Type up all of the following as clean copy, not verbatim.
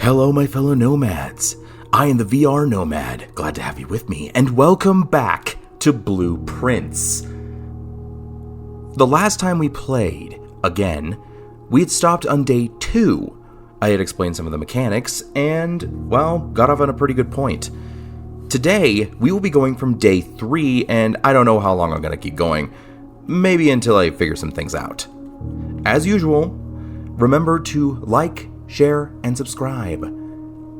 Hello, my fellow nomads. I am the VR Nomad. Glad to have you with me, and welcome back to Blueprints. The last time we played, again, we had stopped on day 2. I had explained some of the mechanics, and, well, got off on a pretty good point. Today, we will be going from day 3, and I don't know how long I'm going to keep going. Maybe until I figure some things out. As usual, remember to like, share, and subscribe.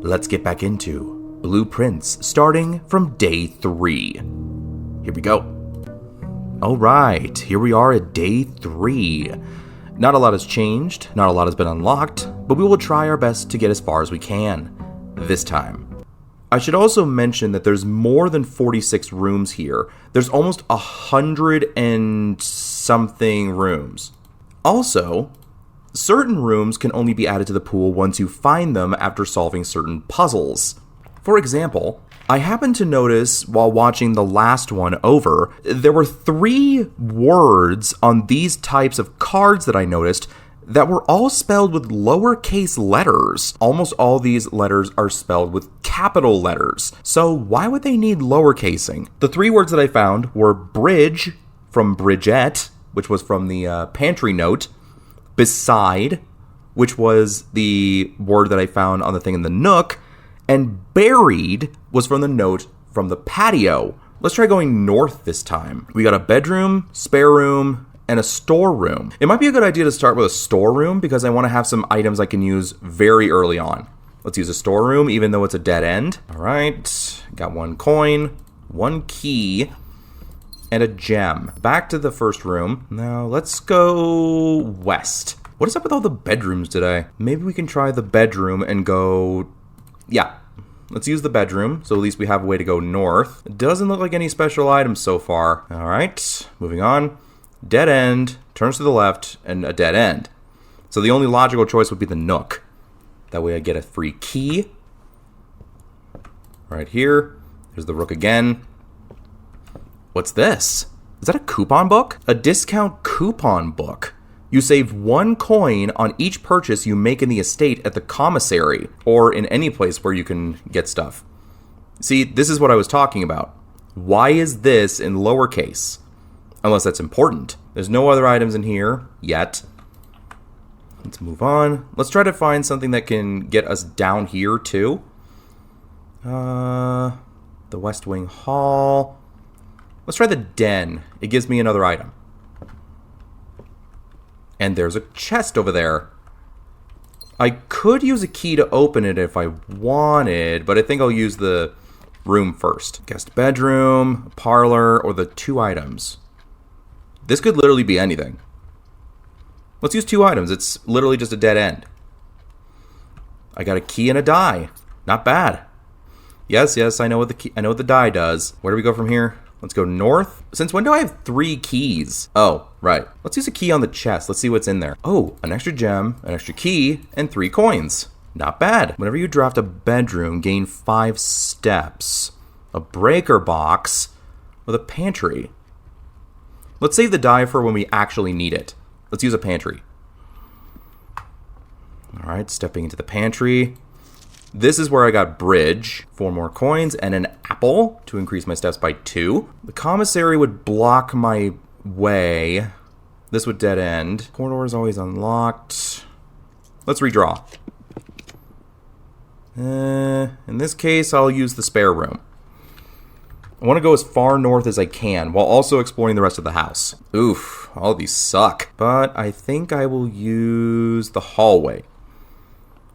Let's get back into Blueprints, starting from day 3. Here we go. Alright, here we are at day 3. Not a lot has changed, not a lot has been unlocked, but we will try our best to get as far as we can, this time. I should also mention that there's more than 46 rooms here. There's almost 100 and something rooms. Also, certain rooms can only be added to the pool once you find them after solving certain puzzles. For example, I happened to notice while watching the last one over, there were 3 words on these types of cards that I noticed that were all spelled with lowercase letters. Almost all these letters are spelled with capital letters. So why would they need lowercasing? The 3 words that I found were bridge, from Bridget, which was from the pantry note, beside, which was the word that I found on the thing in the nook, and buried was from the note from the patio. Let's try going north this time. We got a bedroom, spare room, and a storeroom. It might be a good idea to start with a storeroom because I want to have some items I can use very early on. Let's use a storeroom even though it's a dead end. All right, got 1 coin, 1 key, and a gem. Back to the first room. Now let's go west. What is up with all the bedrooms today? Maybe we can try the bedroom and go... Yeah, let's use the bedroom, so at least we have a way to go north. It doesn't look like any special items so far. All right, moving on. Dead end, turns to the left, and a dead end. So the only logical choice would be the nook. That way I get a free key. Right here. There's the rook again. What's this? Is that a coupon book? A discount coupon book. You save 1 coin on each purchase you make in the estate at the commissary, or in any place where you can get stuff. See, this is what I was talking about. Why is this in lowercase? Unless that's important. There's no other items in here yet. Let's move on. Let's try to find something that can get us down here too. The West Wing Hall. Let's try the den. It gives me another item. And there's a chest over there. I could use a key to open it if I wanted, but I think I'll use the room first. Guest bedroom, parlor, or the 2 items. This could literally be anything. Let's use 2 items. It's literally just a dead end. I got a key and a die. Not bad. Yes, I know what the die does. Where do we go from here? Let's go north. Since when do I have 3 keys? Oh, right. Let's use a key on the chest. Let's see what's in there. Oh, an extra gem, an extra key, and 3 coins. Not bad. Whenever you draft a bedroom, gain 5 steps. A breaker box with a pantry. Let's save the die for when we actually need it. Let's use a pantry. All right, stepping into the pantry. This is where I got bridge, 4 more coins, and an apple to increase my steps by 2. The commissary would block my way. This would dead end. Corridor is always unlocked. Let's redraw. In this case, I'll use the spare room. I want to go as far north as I can, while also exploring the rest of the house. Oof, all these suck. But I think I will use the hallway.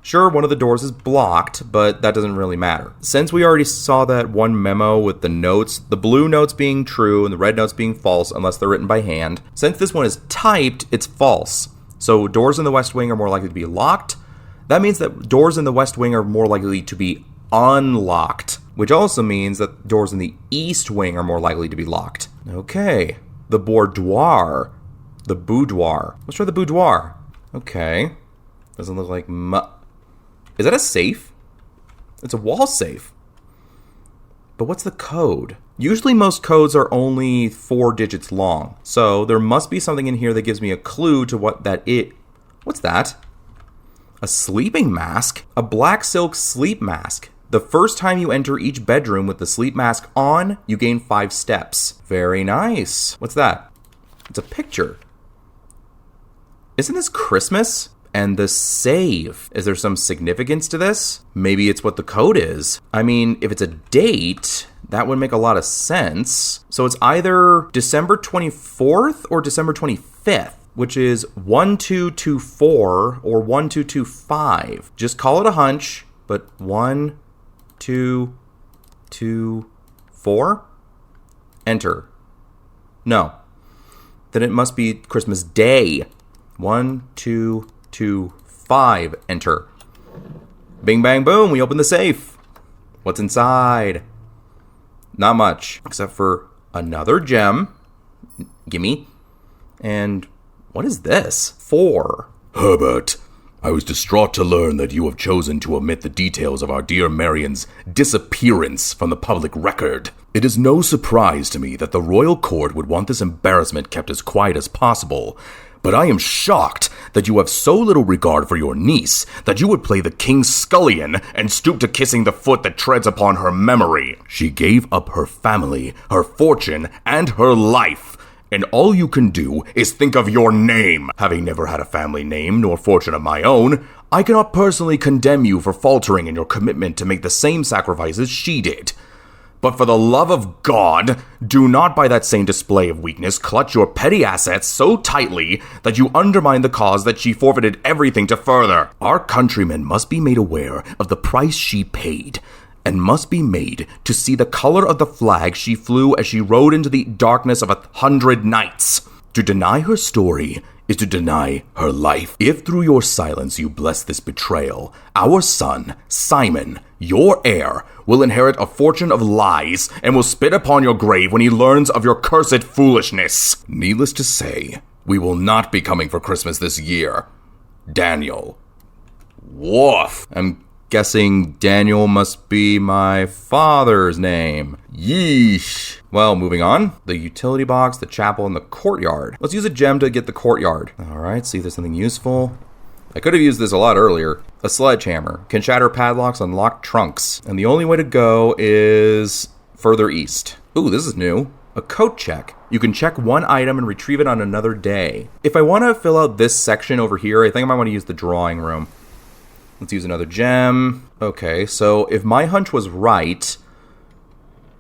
Sure, one of the doors is blocked, but that doesn't really matter. Since we already saw that one memo with the notes, the blue notes being true and the red notes being false unless they're written by hand, since this one is typed, it's false. So doors in the West Wing are more likely to be locked. That means that doors in the West Wing are more likely to be unlocked, which also means that doors in the East Wing are more likely to be locked. Okay, the boudoir. The boudoir. Let's try the boudoir. Okay, doesn't look like Is that a safe? It's a wall safe. But what's the code? Usually most codes are only 4 digits long. So there must be something in here that gives me a clue to what that is. What's that? A sleeping mask? A black silk sleep mask. The first time you enter each bedroom with the sleep mask on, you gain 5 steps. Very nice. What's that? It's a picture. Isn't this Christmas? And the save. Is there some significance to this? Maybe it's what the code is. I mean, if it's a date, that would make a lot of sense. So it's either December 24th or December 25th, which is 1224 or 1225. Just call it a hunch, but 1224? Enter. No. Then it must be Christmas Day. 1225. Enter. Bing, bang, boom. We open the safe. What's inside? Not much, except for another gem. Gimme. And what is this? 4. Herbert, I was distraught to learn that you have chosen to omit the details of our dear Marion's disappearance from the public record. It is no surprise to me that the royal court would want this embarrassment kept as quiet as possible, but I am shocked that you have so little regard for your niece that you would play the king's scullion and stoop to kissing the foot that treads upon her memory. She gave up her family, her fortune, and her life, and all you can do is think of your name. Having never had a family name nor fortune of my own, I cannot personally condemn you for faltering in your commitment to make the same sacrifices she did. But for the love of God, do not by that same display of weakness clutch your petty assets so tightly that you undermine the cause that she forfeited everything to further. Our countrymen must be made aware of the price she paid, and must be made to see the color of the flag she flew as she rode into the darkness of 100 nights. To deny her story is to deny her life. If through your silence you bless this betrayal, our son, Simon, your heir, will inherit a fortune of lies and will spit upon your grave when he learns of your cursed foolishness. Needless to say, we will not be coming for Christmas this year. Daniel. Woof. I'm guessing Daniel must be my father's name. Yeesh. Well, moving on. The utility box, the chapel, and the courtyard. Let's use a gem to get the courtyard. Alright, see if there's something useful. I could have used this a lot earlier. A sledgehammer. Can shatter padlocks, unlock trunks. And the only way to go is further east. Ooh, this is new. A coat check. You can check one item and retrieve it on another day. If I want to fill out this section over here, I think I might want to use the drawing room. Let's use another gem. Okay, so if my hunch was right,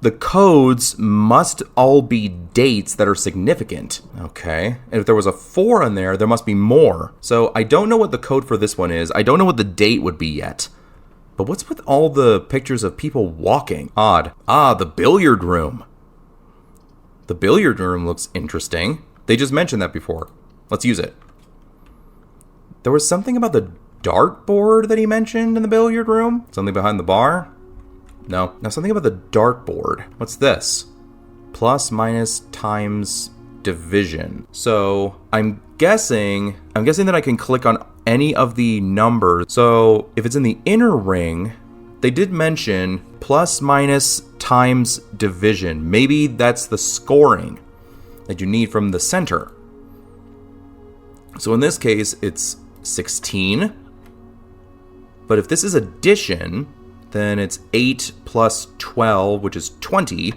the codes must all be dates that are significant. Okay, and if there was a 4 in there, there must be more. So I don't know what the code for this one is. I don't know what the date would be yet. But what's with all the pictures of people walking? Odd. Ah, the billiard room. The billiard room looks interesting. They just mentioned that before. Let's use it. There was something about the dartboard that he mentioned in the billiard room? Something behind the bar? No. Now something about the dartboard. What's this? Plus, minus, times, division. So I'm guessing that I can click on any of the numbers. So if it's in the inner ring, they did mention plus, minus, times, division. Maybe that's the scoring that you need from the center. So in this case, it's 16. But if this is addition, then it's 8 plus 12, which is 20.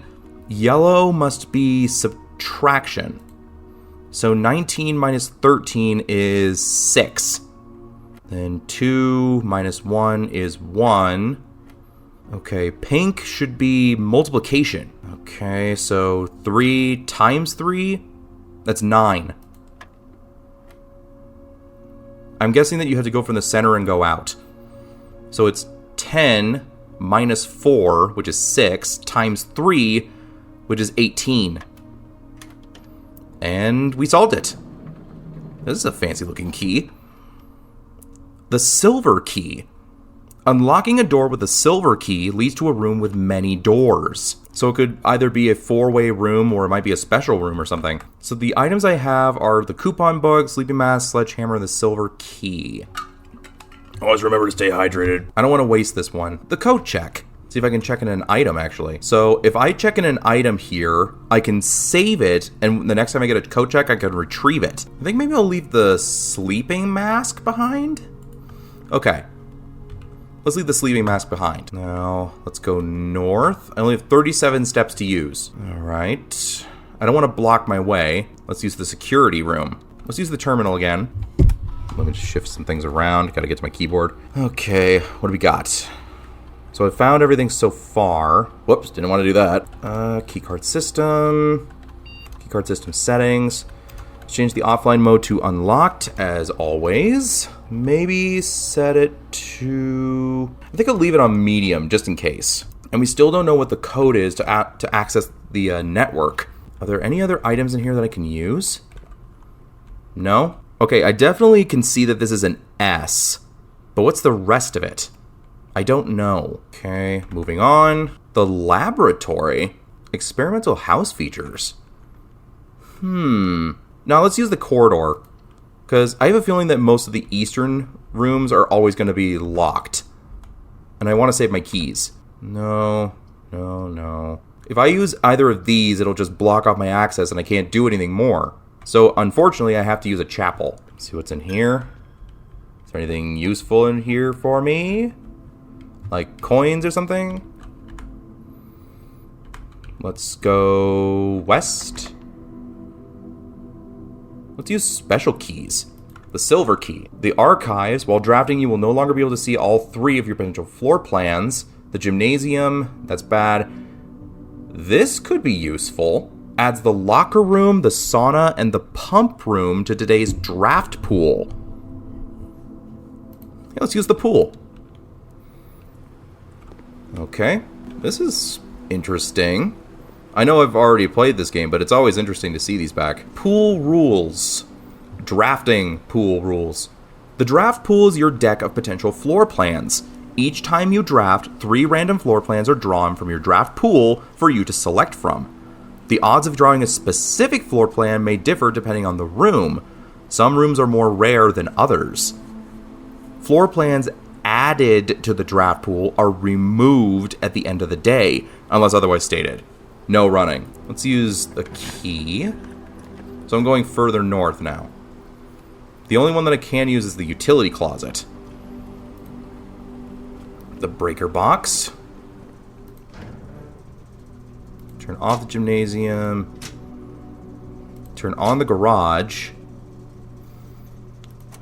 Yellow must be subtraction. So 19 minus 13 is 6. Then 2 minus 1 is 1. Okay, pink should be multiplication. Okay, so 3 times 3, that's 9. I'm guessing that you have to go from the center and go out. So it's 10 minus 4, which is 6, times 3, which is 18. And we solved it. This is a fancy looking key. The silver key. Unlocking a door with a silver key leads to a room with many doors. So it could either be a 4-way room or it might be a special room or something. So the items I have are the coupon book, sleeping mask, sledgehammer, and the silver key. Always remember to stay hydrated. I don't want to waste this one. The code check. See if I can check in an item, actually. So if I check in an item here, I can save it, and the next time I get a code check, I can retrieve it. I think maybe I'll leave the sleeping mask behind. Okay. Let's leave the sleeping mask behind. Now, let's go north. I only have 37 steps to use. Alright. I don't want to block my way. Let's use the security room. Let's use the terminal again. Let me just shift some things around. Gotta get to my keyboard. Okay, what do we got? So I found everything so far. Whoops, didn't want to do that. Keycard system. Keycard system settings. Let's change the offline mode to unlocked, as always. Maybe set it to... I think I'll leave it on medium, just in case. And we still don't know what the code is to access the network. Are there any other items in here that I can use? No? Okay, I definitely can see that this is an S. But what's the rest of it? I don't know. Okay, moving on. The laboratory. Experimental house features. Now let's use the corridor. Because I have a feeling that most of the eastern rooms are always going to be locked. And I want to save my keys. No. If I use either of these, it'll just block off my access and I can't do anything more. So unfortunately, I have to use a chapel. Let's see what's in here. Is there anything useful in here for me? Like coins or something? Let's go west. Let's use special keys. The silver key. The archives. While drafting, you will no longer be able to see all 3 of your potential floor plans. The gymnasium. That's bad. This could be useful. Adds the locker room, the sauna, and the pump room to today's draft pool. Yeah, let's use the pool. Okay. This is interesting. I know I've already played this game, but it's always interesting to see these back. Pool rules. Drafting pool rules. The draft pool is your deck of potential floor plans. Each time you draft, 3 random floor plans are drawn from your draft pool for you to select from. The odds of drawing a specific floor plan may differ depending on the room. Some rooms are more rare than others. Floor plans added to the draft pool are removed at the end of the day, unless otherwise stated. No running. Let's use the key. So I'm going further north now. The only one that I can use is the utility closet. The breaker box. Turn off the gymnasium. Turn on the garage.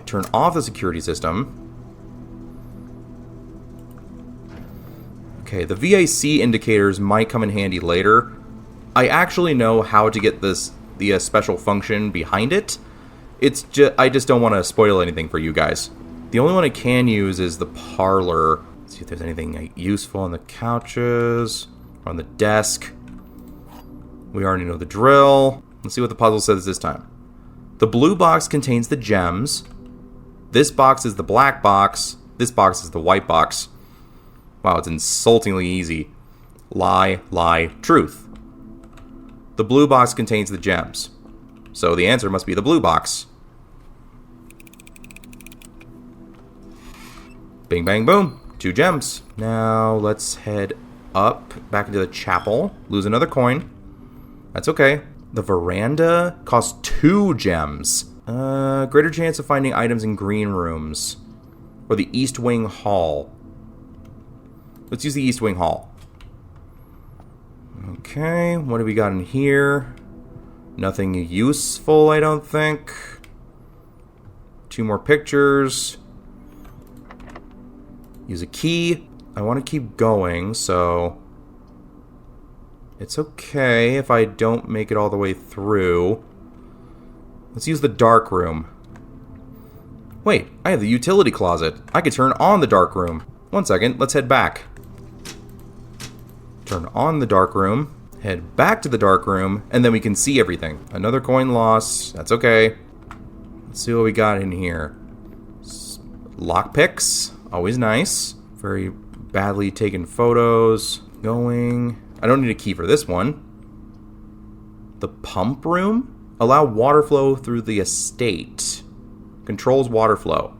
Turn off the security system. Okay, the VAC indicators might come in handy later. I actually know how to get the special function behind it. I just don't want to spoil anything for you guys. The only one I can use is the parlor. Let's see if there's anything useful on the couches, on the desk. We already know the drill. Let's see what the puzzle says this time. The blue box contains the gems. This box is the black box. This box is the white box. Wow, it's insultingly easy. Lie, lie, truth. The blue box contains the gems. So the answer must be the blue box. Bing, bang, boom. 2 gems. Now let's head up, back into the chapel. Lose another coin. That's okay. The veranda costs 2 gems. Greater chance of finding items in green rooms. Or the East Wing Hall. Let's use the East Wing Hall. Okay, what do we got in here? Nothing useful, I don't think. 2 more pictures. Use a key. I want to keep going, so... it's okay if I don't make it all the way through. Let's use the dark room. Wait, I have the utility closet. I could turn on the dark room. 1 second, let's head back. Turn on the dark room. Head back to the dark room, and then we can see everything. Another coin lost. That's okay. Let's see what we got in here. Lockpicks. Always nice. Very badly taken photos. Going. I don't need a key for this one. The pump room. Allow water flow through the estate. Controls water flow.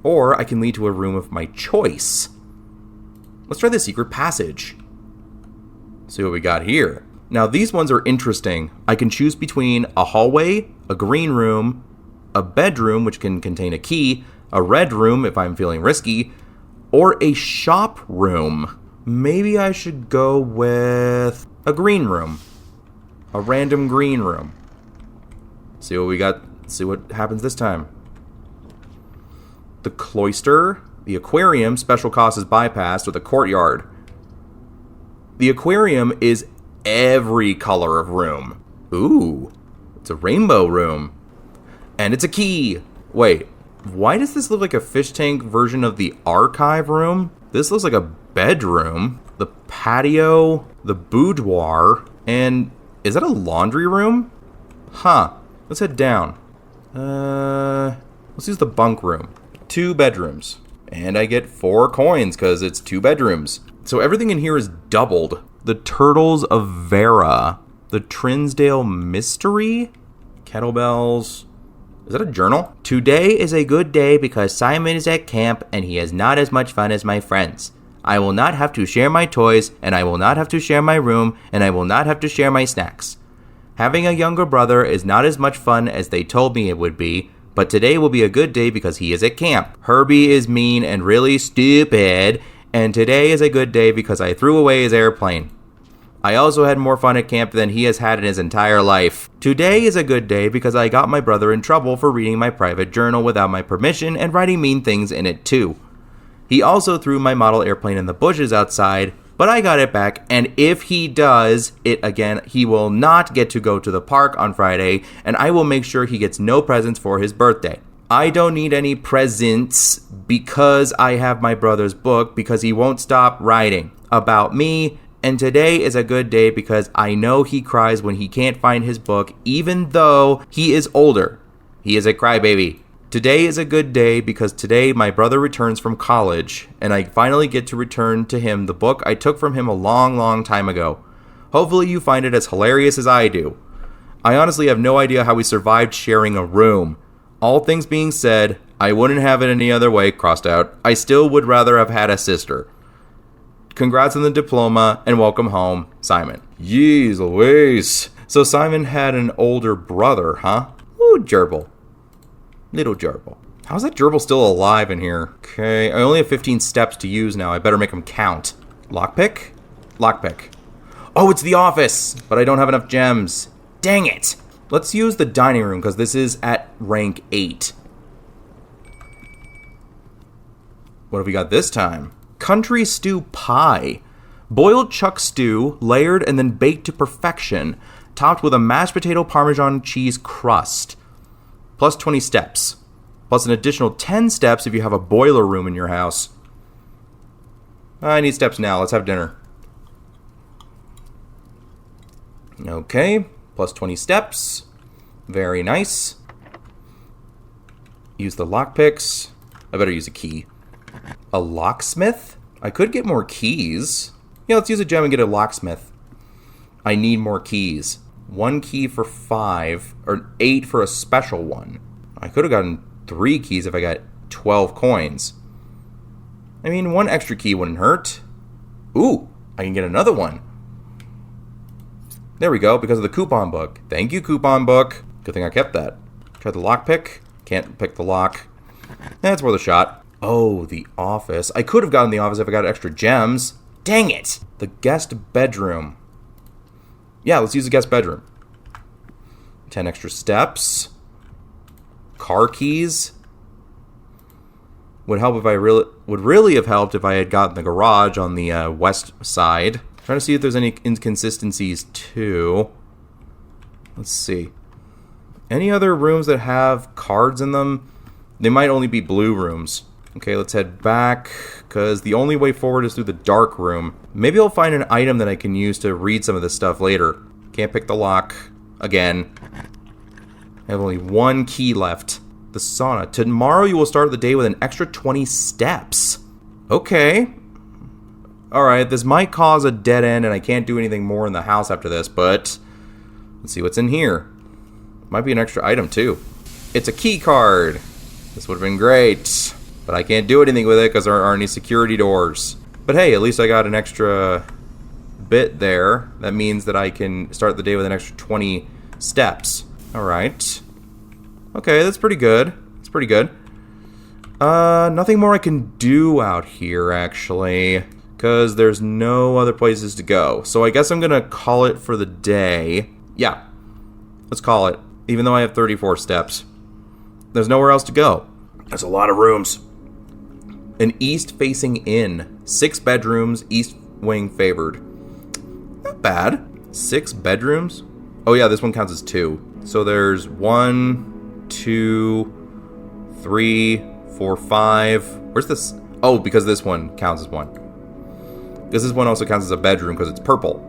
Or I can lead to a room of my choice. Let's try the secret passage. See what we got here. Now these ones are interesting. I can choose between a hallway, a green room, a bedroom which can contain a key, a red room if I'm feeling risky, or a shop room. Maybe I should go with a green room. A random green room. See what we got. See what happens this time. The cloister, the aquarium, special cost is bypassed, or the courtyard. The aquarium is every color of room. Ooh, it's a rainbow room. And it's a key. Wait, why does this look like a fish tank version of the archive room? This looks like a bedroom. The patio, the boudoir, and is that a laundry room? Huh. Let's head down. Let's use the bunk room. 2 bedrooms. And I get 4 coins because it's 2 bedrooms. So everything in here is doubled. The Turtles of Vera. The Trinsdale Mystery. Kettlebells. Is that a journal? Today is a good day because Simon is at camp and he has not as much fun as my friends. I will not have to share my toys, and I will not have to share my room, and I will not have to share my snacks. Having a younger brother is not as much fun as they told me it would be, but today will be a good day because he is at camp. Herbie is mean and really stupid, and today is a good day because I threw away his airplane. I also had more fun at camp than he has had in his entire life. Today is a good day because I got my brother in trouble for reading my private journal without my permission and writing mean things in it too. He also threw my model airplane in the bushes outside, but I got it back, and if he does it again, he will not get to go to the park on Friday, and I will make sure he gets no presents for his birthday. I don't need any presents because I have my brother's book because he won't stop writing about me, and today is a good day because I know he cries when he can't find his book, even though he is older. He is a crybaby. Today is a good day because today my brother returns from college, and I finally get to return to him the book I took from him a long, long time ago. Hopefully you find it as hilarious as I do. I honestly have no idea how we survived sharing a room. All things being said, I wouldn't have it any other way, crossed out. I still would rather have had a sister. Congrats on the diploma, and welcome home, Simon. Yeez Louise. So Simon had an older brother, huh? Ooh, gerbil. Little gerbil. How's that gerbil still alive in here? Okay, I only have 15 steps to use now. I better make them count. Lockpick? Lockpick. Oh, it's the office! But I don't have enough gems. Dang it! Let's use the dining room, because this is at rank 8. What have we got this time? Country stew pie. Boiled chuck stew, layered and then baked to perfection, topped with a mashed potato Parmesan cheese crust. Plus 20 steps. Plus an additional 10 steps if you have a boiler room in your house. I need steps now. Let's have dinner. Okay. Plus 20 steps. Very nice. Use the lockpicks. I better use a key. A locksmith? I could get more keys. Yeah, let's use a gem and get a locksmith. I need more keys. 1 key for 5, or 8 for a special one. I could have gotten 3 keys if I got 12 coins. I mean, 1 extra key wouldn't hurt. Ooh, I can get another one. There we go, because of the coupon book. Thank you, coupon book. Good thing I kept that. Try the lockpick. Can't pick the lock. That's worth a shot. Oh, the office. I could have gotten the office if I got extra gems. Dang it! The guest bedroom. Yeah, let's use the guest bedroom. 10 extra steps. Car keys. Would really have helped if I had gotten the garage on the west side. Trying to see if there's any inconsistencies too. Let's see. Any other rooms that have cards in them? They might only be blue rooms. Okay, let's head back, because the only way forward is through the dark room. Maybe I'll find an item that I can use to read some of this stuff later. Can't pick the lock. Again. I have only 1 key left. The sauna. Tomorrow you will start the day with an extra 20 steps. Okay. Alright, this might cause a dead end, and I can't do anything more in the house after this, but let's see what's in here. Might be an extra item, too. It's a key card. This would have been great. But I can't do anything with it because there aren't any security doors. But hey, at least I got an extra bit there. That means that I can start the day with an extra 20 steps. Alright. Okay, that's pretty good. It's pretty good. Nothing more I can do out here, actually, because there's no other places to go. So I guess I'm gonna call it for the day. Yeah, let's call it, even though I have 34 steps. There's nowhere else to go. That's a lot of rooms. An east-facing inn. 6 bedrooms, east wing favored. Not bad. 6 bedrooms? Oh yeah, this one counts as 2. So there's 1, 2, 3, 4, 5. Where's this? Oh, because this one counts as 1. Because this one also counts as a bedroom because it's purple.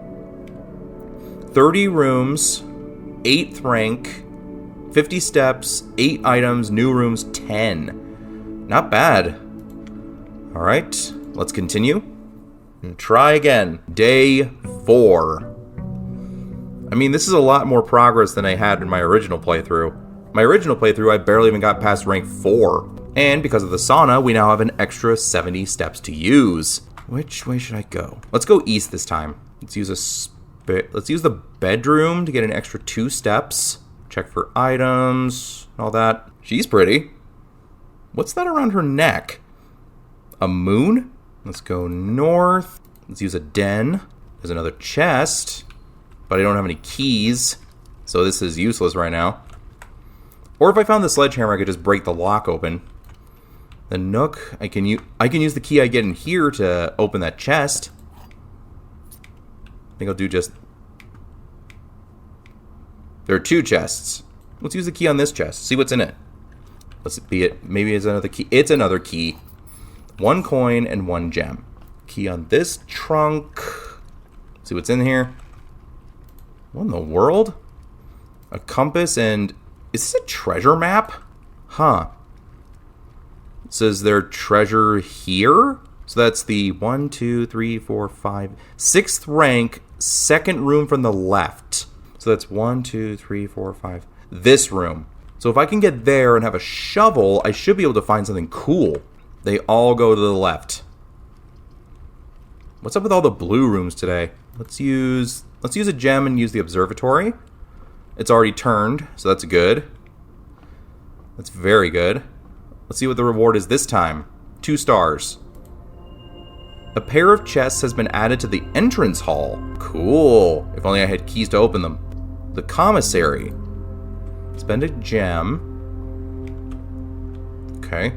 30 rooms, 8th rank, 50 steps, 8 items, new rooms 10. Not bad. Alright, let's continue. And try again. Day 4. I mean, this is a lot more progress than I had in my original playthrough. My original playthrough, I barely even got past rank 4. And because of the sauna, we now have an extra 70 steps to use. Which way should I go? Let's go east this time. Let's use the bedroom to get an extra 2 steps. Check for items, all that. She's pretty. What's that around her neck? A moon? Let's go north. Let's use a den. There's another chest, but I don't have any keys, so this is useless right now. Or if I found the sledgehammer, I could just break the lock open. The nook, I can use the key I get in here to open that chest. I think I'll do just... There are 2 chests. Let's use the key on this chest. See what's in it. Let's be it. Maybe it's another key. It's another key. 1 coin and 1 gem. Key on this trunk. See what's in here. What in the world? A compass and... Is this a treasure map? Huh. It says there's treasure here. So that's the 1, 2, 3, 4, 5... 6th rank, 2nd room from the left. So that's 1, 2, 3, 4, 5... This room. So if I can get there and have a shovel, I should be able to find something cool. They all go to the left. What's up with all the blue rooms today? Let's use a gem and use the observatory. It's already turned, so that's good. That's very good. Let's see what the reward is this time. 2 stars. A pair of chests has been added to the entrance hall. Cool. If only I had keys to open them. The commissary. Spend a gem. Okay.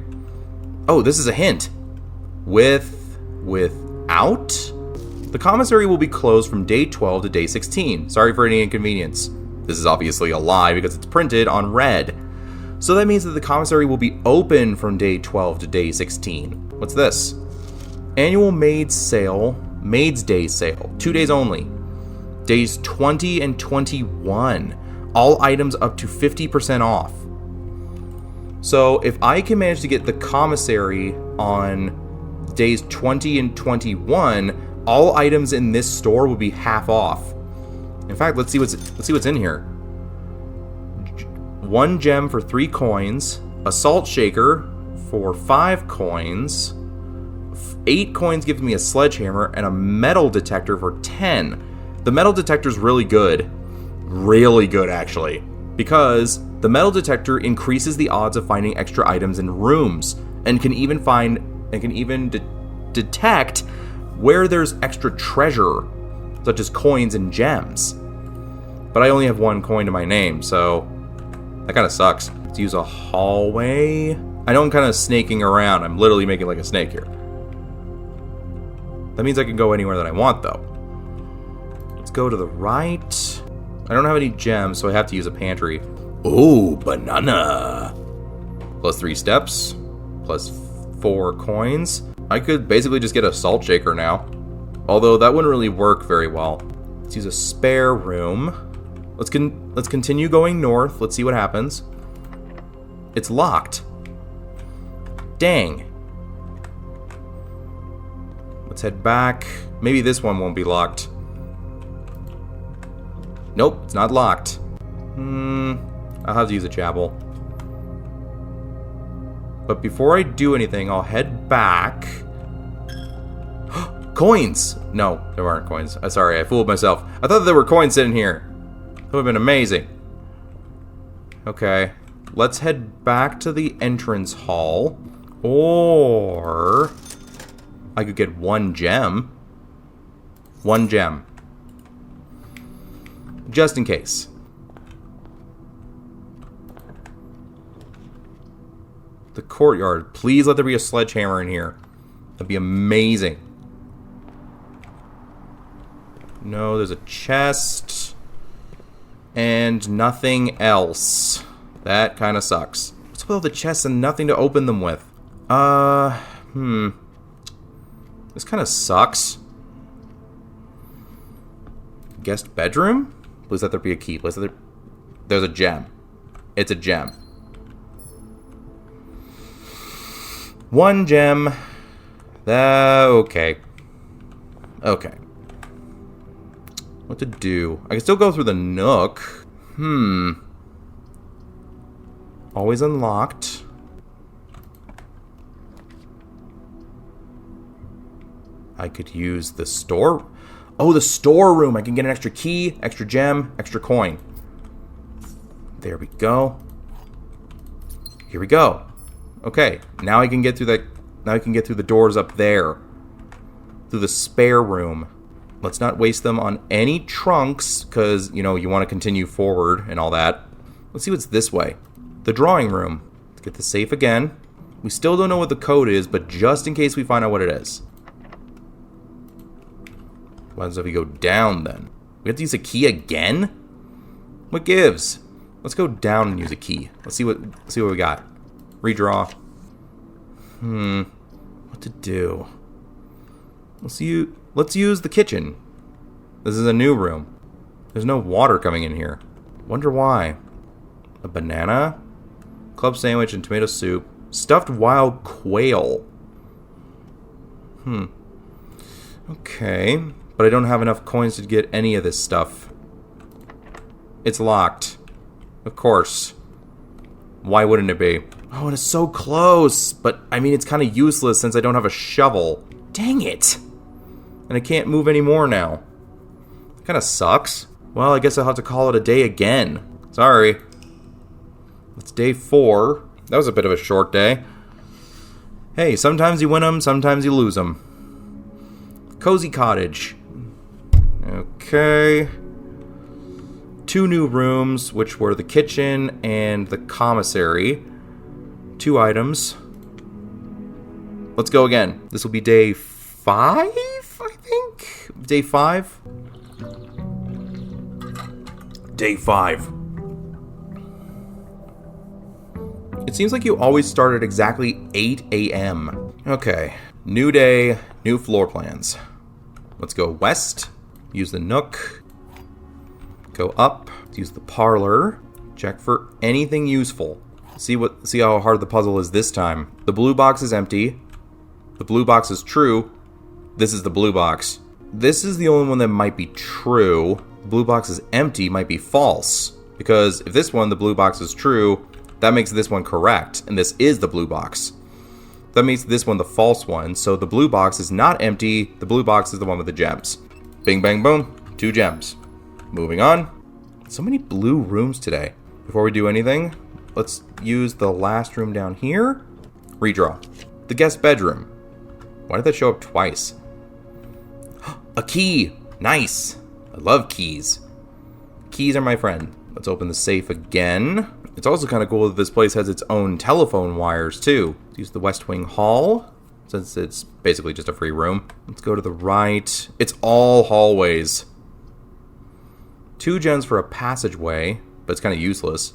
Oh, this is a hint. Without? The commissary will be closed from day 12 to day 16. Sorry for any inconvenience. This is obviously a lie because it's printed on red. So that means that the commissary will be open from day 12 to day 16. What's this? Annual Maid's Day Sale. 2 days only. Days 20 and 21. All items up to 50% off. So if I can manage to get the commissary on days 20 and 21, all items in this store will be half off. In fact, let's see what's in here. 1 gem for 3 coins, a salt shaker for 5 coins, 8 coins gives me a sledgehammer, and a metal detector for 10. The metal detector is really good actually, because the metal detector increases the odds of finding extra items in rooms, and can even detect where there's extra treasure, such as coins and gems. But I only have 1 coin to my name, so that kind of sucks. Let's use a hallway. I know I'm kind of snaking around. I'm literally making like a snake here. That means I can go anywhere that I want, though. Let's go to the right. I don't have any gems, so I have to use a pantry. Ooh, banana. Plus 3 steps. Plus 4 coins. I could basically just get a salt shaker now. Although that wouldn't really work very well. Let's use a spare room. Let's continue going north. Let's see what happens. It's locked. Dang. Let's head back. Maybe this one won't be locked. Nope, it's not locked. I'll have to use a chapel. But before I do anything, I'll head back. Coins! No, there aren't coins. Sorry, I fooled myself. I thought there were coins sitting here. That would have been amazing. Okay, let's head back to the entrance hall. Or I could get 1 gem. 1 gem. Just in case. The courtyard. Please let there be a sledgehammer in here. That'd be amazing. No, there's a chest. And nothing else. That kind of sucks. What's with all the chests and nothing to open them with? This kind of sucks. Guest bedroom? Please let there be a key. Please let there... There's a gem. It's a gem. 1 gem. Okay. Okay. What to do? I can still go through the nook. Always unlocked. I could use the store. Oh, the storeroom. I can get an extra key, extra gem, extra coin. There we go. Here we go. Okay, now I can get through that. Now I can get through the doors up there. Through the spare room. Let's not waste them on any trunks, because, you know, you want to continue forward and all that. Let's see what's this way. The drawing room. Let's get the safe again. We still don't know what the code is, but just in case we find out what it is. What happens if we go down, then? We have to use a key again? What gives? Let's go down and use a key. Let's see what we got. Redraw. What to do? Let's use the kitchen. This is a new room. There's no water coming in here. Wonder why. A banana, club sandwich, and tomato soup. Stuffed wild quail. Okay. But I don't have enough coins to get any of this stuff. It's locked. Of course. Why wouldn't it be? Oh, and it's so close. But, I mean, it's kind of useless since I don't have a shovel. Dang it. And I can't move anymore now. Kind of sucks. Well, I guess I'll have to call it a day again. Sorry. It's day 4. That was a bit of a short day. Hey, sometimes you win them, sometimes you lose them. Cozy cottage. Okay. 2 new rooms, which were the kitchen and the commissary. 2 items. Let's go again. This will be day 5, I think? Day 5? Day 5. It seems like you always start at exactly 8 a.m. Okay. New day, new floor plans. Let's go west. Use the nook. Go up. Use the parlor. Check for anything useful. See how hard the puzzle is this time. The blue box is empty. The blue box is true. This is the blue box. This is the only one that might be true. The blue box is empty might be false. Because if this one, the blue box is true, that makes this one correct. And this is the blue box. That makes this one the false one. So the blue box is not empty. The blue box is the one with the gems. Bing, bang, boom. 2 gems. Moving on. So many blue rooms today. Before we do anything, let's use the last room down here. Redraw. The guest bedroom. Why did that show up twice? A key! Nice! I love keys. Keys are my friend. Let's open the safe again. It's also kind of cool that this place has its own telephone wires, too. Let's use the West Wing Hall, since it's basically just a free room. Let's go to the right. It's all hallways. 2 gems for a passageway, but it's kind of useless.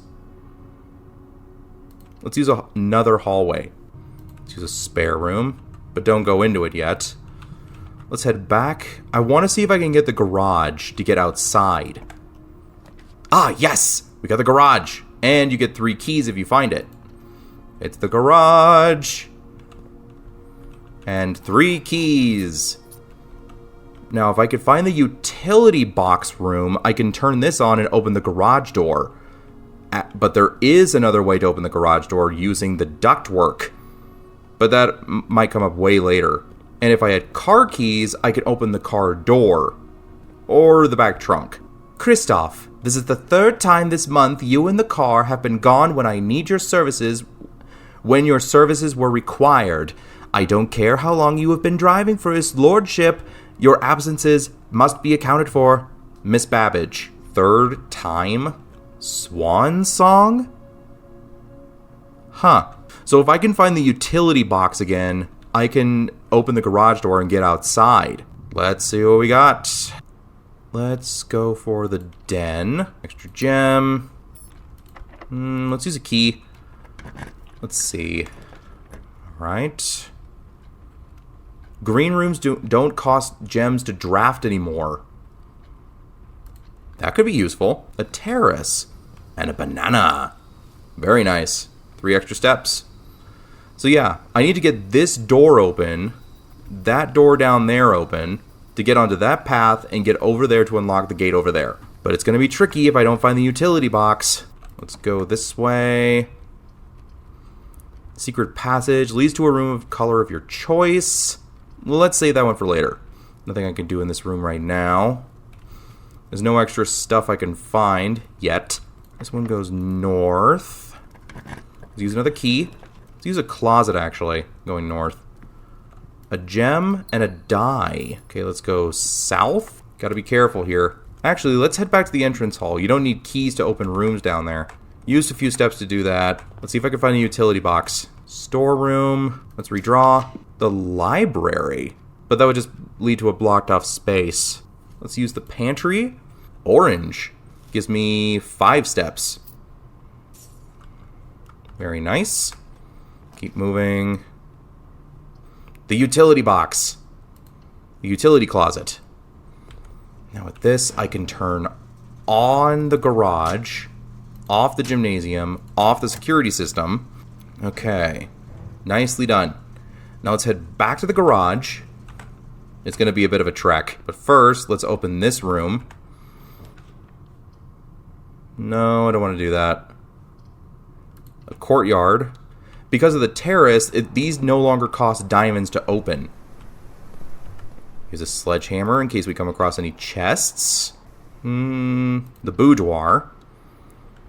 Let's use another hallway. Let's use a spare room, but don't go into it yet. Let's head back. I want to see if I can get the garage to get outside. Ah, yes! We got the garage. And you get 3 keys if you find it. It's the garage. And 3 keys. Now, if I could find the utility box room, I can turn this on and open the garage door. But there is another way to open the garage door using the ductwork. But that might come up way later. And if I had car keys, I could open the car door. Or the back trunk. Christoph, this is the 3rd time this month you and the car have been gone when I need your services. when your services were required. I don't care how long you have been driving for his lordship. Your absences must be accounted for. Miss Babbage. Third time? Swan song? Huh. So if I can find the utility box again, I can open the garage door and get outside. Let's see what we got. Let's go for the den. Extra gem. Let's use a key. Let's see. Alright. Green rooms don't cost gems to draft anymore. That could be useful. A terrace. And a banana. Very nice. 3 extra steps. So yeah, I need to get this door open, that door down there open, to get onto that path and get over there to unlock the gate over there. But it's going to be tricky if I don't find the utility box. Let's go this way. Secret passage leads to a room of color of your choice. Well, let's save that one for later. Nothing I can do in this room right now. There's no extra stuff I can find yet. This one goes north. Let's use another key. Let's use a closet, actually, going north. A gem and a die. Okay, let's go south. Gotta be careful here. Actually, let's head back to the entrance hall. You don't need keys to open rooms down there. Used a few steps to do that. Let's see if I can find a utility box. Storeroom. Let's redraw. The library. But that would just lead to a blocked off space. Let's use the pantry. Orange. Gives me 5 steps. Very nice. Keep moving. The utility box. The utility closet. Now with this, I can turn on the garage, off the gymnasium, off the security system. Okay. Nicely done. Now let's head back to the garage. It's going to be a bit of a trek. But first, let's open this room. No, I don't want to do that. A courtyard. Because of the terrace, these no longer cost diamonds to open. Here's a sledgehammer in case we come across any chests. The boudoir.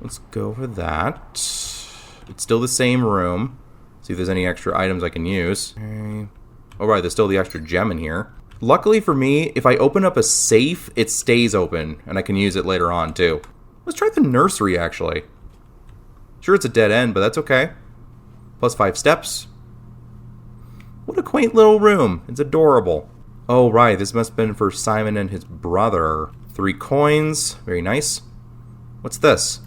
Let's go for that. It's still the same room. See if there's any extra items I can use. Okay. Oh right, there's still the extra gem in here. Luckily for me, if I open up a safe, it stays open, and I can use it later on too. Let's try the nursery, actually. Sure, it's a dead end, but that's okay. Plus 5 steps. What a quaint little room. It's adorable. Oh, right. This must have been for Simon and his brother. 3 coins. Very nice. What's this?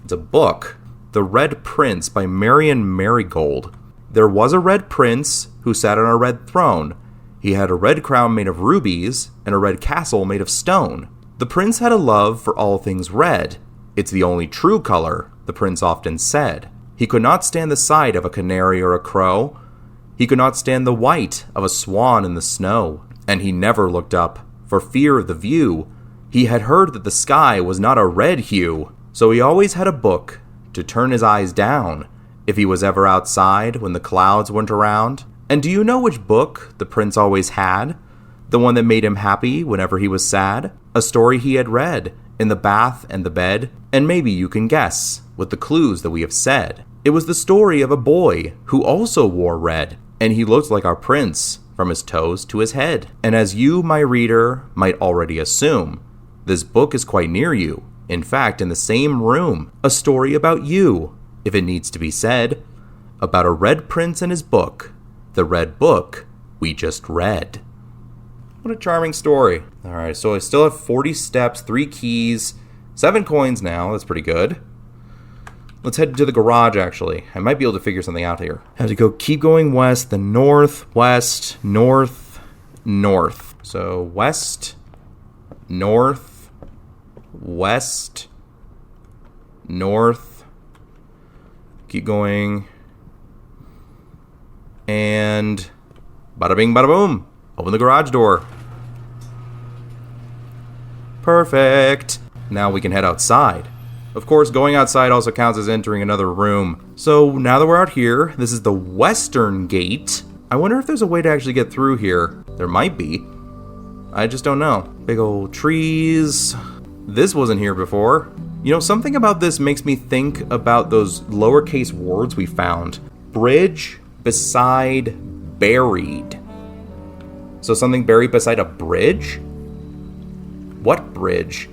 It's a book. The Red Prince by Marion Marigold. There was a red prince who sat on a red throne. He had a red crown made of rubies and a red castle made of stone. The prince had a love for all things red. It's the only true color, the prince often said. He could not stand the sight of a canary or a crow. He could not stand the white of a swan in the snow. And he never looked up, for fear of the view. He had heard that the sky was not a red hue, so he always had a book to turn his eyes down if he was ever outside when the clouds weren't around. And do you know which book the prince always had? The one that made him happy whenever he was sad? A story he had read in the bath and the bed, and maybe you can guess with the clues that we have said. It was the story of a boy who also wore red, and he looked like our prince from his toes to his head. And as you, my reader, might already assume, this book is quite near you, in fact, in the same room. A story about you, if it needs to be said, about a red prince and his book, the red book we just read. What a charming story. Alright, so I still have 40 steps, 3 keys, 7 coins now. That's pretty good. Let's head to the garage, actually. I might be able to figure something out here. I have to keep going west, then north, west, north, north. So west, north, west, north. Keep going. And bada bing, bada boom. Open the garage door. Perfect. Now we can head outside. Of course, going outside also counts as entering another room. So now that we're out here, this is the western gate. I wonder if there's a way to actually get through here. There might be. I just don't know. Big old trees. This wasn't here before. You know, something about this makes me think about those lowercase words we found. Bridge beside buried. So something buried beside a bridge? What bridge?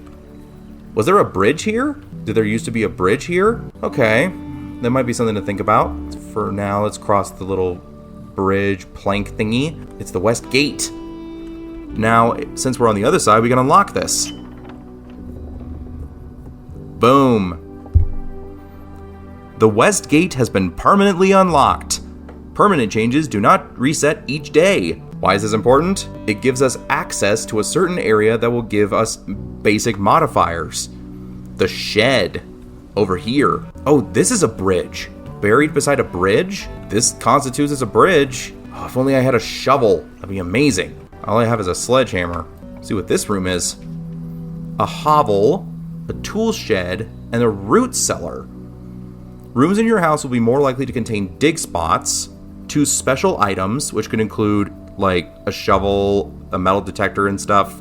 Was there a bridge here? Did there used to be a bridge here? Okay, that might be something to think about. For now, let's cross the little bridge plank thingy. It's the West Gate. Now, since we're on the other side, we can unlock this. Boom. The West Gate has been permanently unlocked. Permanent changes do not reset each day. Why is this important? It gives us access to a certain area that will give us basic modifiers. The shed over here. Oh, this is a bridge. Buried beside a bridge? This constitutes as a bridge. Oh, if only I had a shovel. That'd be amazing. All I have is a sledgehammer. Let's see what this room is. A hovel, a tool shed, and a root cellar. Rooms in your house will be more likely to contain dig spots, 2 special items, which could include like a shovel, a metal detector and stuff,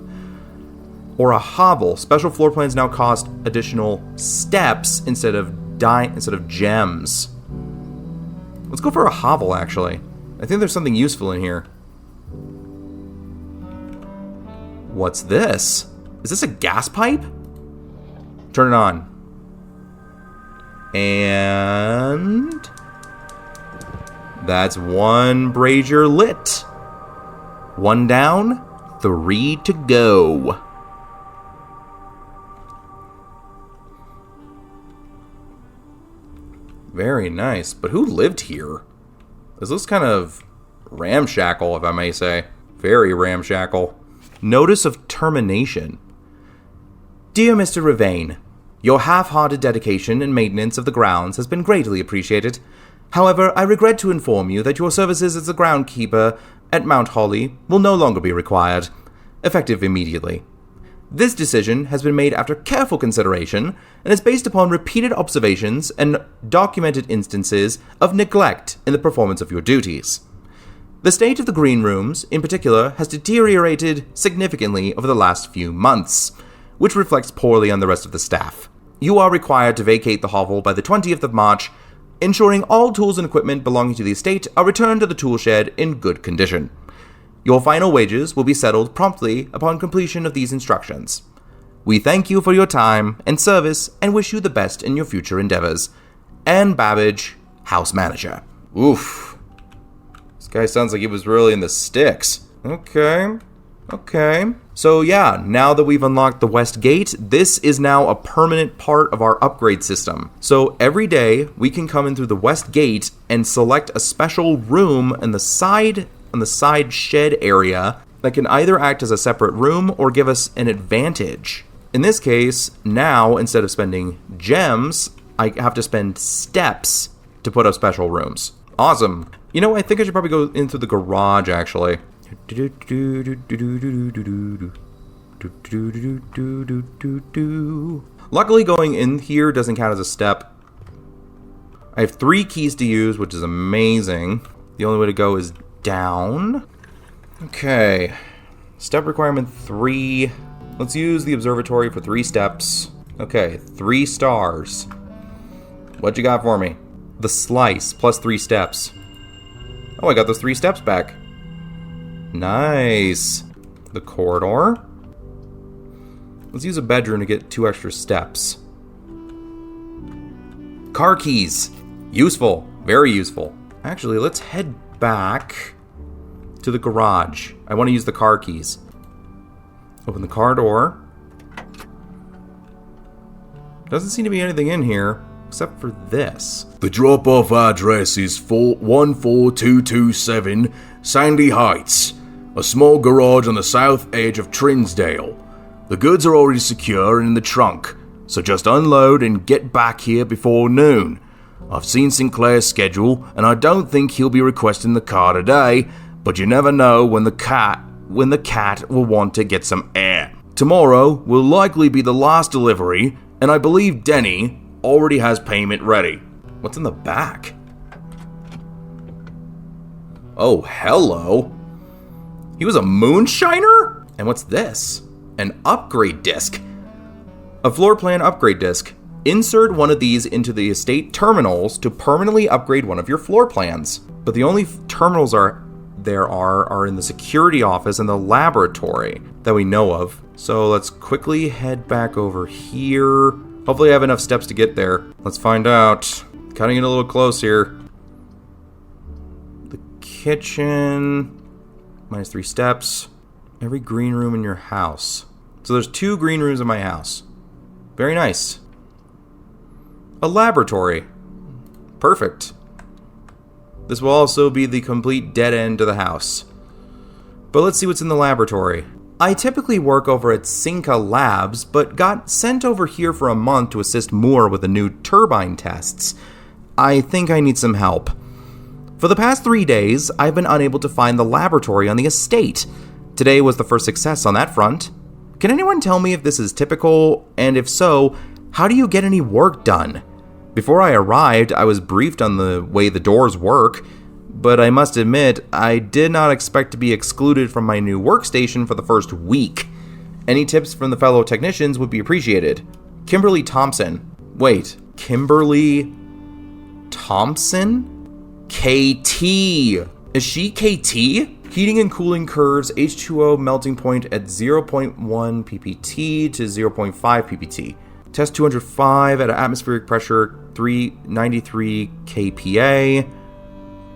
or a hovel. Special floor plans now cost additional steps instead of gems. Let's go for a hovel, actually. I think there's something useful in here. What's this? Is this a gas pipe? Turn it on. And that's 1 brazier lit. 1 down, 3 to go. Very nice. But who lived here? This looks kind of ramshackle, if I may say. Very ramshackle. Notice of termination. Dear Mr. Ravain, your half-hearted dedication and maintenance of the grounds has been greatly appreciated. However, I regret to inform you that your services as the groundkeeper at Mount Holly will no longer be required, effective immediately. This decision has been made after careful consideration and is based upon repeated observations and documented instances of neglect in the performance of your duties. The state of the green rooms, in particular, has deteriorated significantly over the last few months, which reflects poorly on the rest of the staff. You are required to vacate the hovel by the 20th of March, ensuring all tools and equipment belonging to the estate are returned to the tool shed in good condition. Your final wages will be settled promptly upon completion of these instructions. We thank you for your time and service and wish you the best in your future endeavors. Anne Babbage, House Manager. Oof. This guy sounds like he was really in the sticks. Okay. So yeah, now that we've unlocked the West Gate, this is now a permanent part of our upgrade system. So every day, we can come in through the West Gate and select a special room on the side shed area that can either act as a separate room or give us an advantage. In this case, now, instead of spending gems, I have to spend steps to put up special rooms. Awesome. You know, I think I should probably go in through the garage, actually. Luckily, going in here doesn't count as a step. I have 3 keys to use, which is amazing. The only way to go is down. Okay. Step requirement 3. Let's use the observatory for 3 steps. Okay, 3 stars. What you got for me? The slice, plus 3 steps. Oh, I got those 3 steps back. Nice. The corridor. Let's use a bedroom to get 2 extra steps. Car keys. Useful. Very useful. Actually, let's head back to the garage. I want to use the car keys. Open the car door. Doesn't seem to be anything in here except for this. The drop-off address is 14227 Sandy Heights, a small garage on the south edge of Trinsdale. The goods are already secure and in the trunk, so just unload and get back here before noon. I've seen Sinclair's schedule, and I don't think he'll be requesting the car today, but you never know when the cat will want to get some air. Tomorrow will likely be the last delivery, and I believe Denny already has payment ready. What's in the back? Oh, hello. He was a moonshiner? And what's this? An upgrade disc. A floor plan upgrade disc. Insert one of these into the estate terminals to permanently upgrade one of your floor plans. But the only terminals there are in the security office and the laboratory that we know of. So let's quickly head back over here. Hopefully I have enough steps to get there. Let's find out. Cutting it a little close here. The kitchen. -3 steps. Every green room in your house. So there's 2 green rooms in my house. Very nice. A laboratory. Perfect. This will also be the complete dead end to the house. But let's see what's in the laboratory. I typically work over at Cinca Labs, but got sent over here for a month to assist Moore with the new turbine tests. I think I need some help. For the past 3 days, I've been unable to find the laboratory on the estate. Today was the first success on that front. Can anyone tell me if this is typical, and if so, how do you get any work done? Before I arrived, I was briefed on the way the doors work, but I must admit, I did not expect to be excluded from my new workstation for the first week. Any tips from the fellow technicians would be appreciated. Kimberly Thompson. Wait, Kimberly Thompson? KT. Is she KT? Heating and cooling curves, H2O melting point at 0.1 ppt to 0.5 ppt. Test 205 at atmospheric pressure 393 kPa.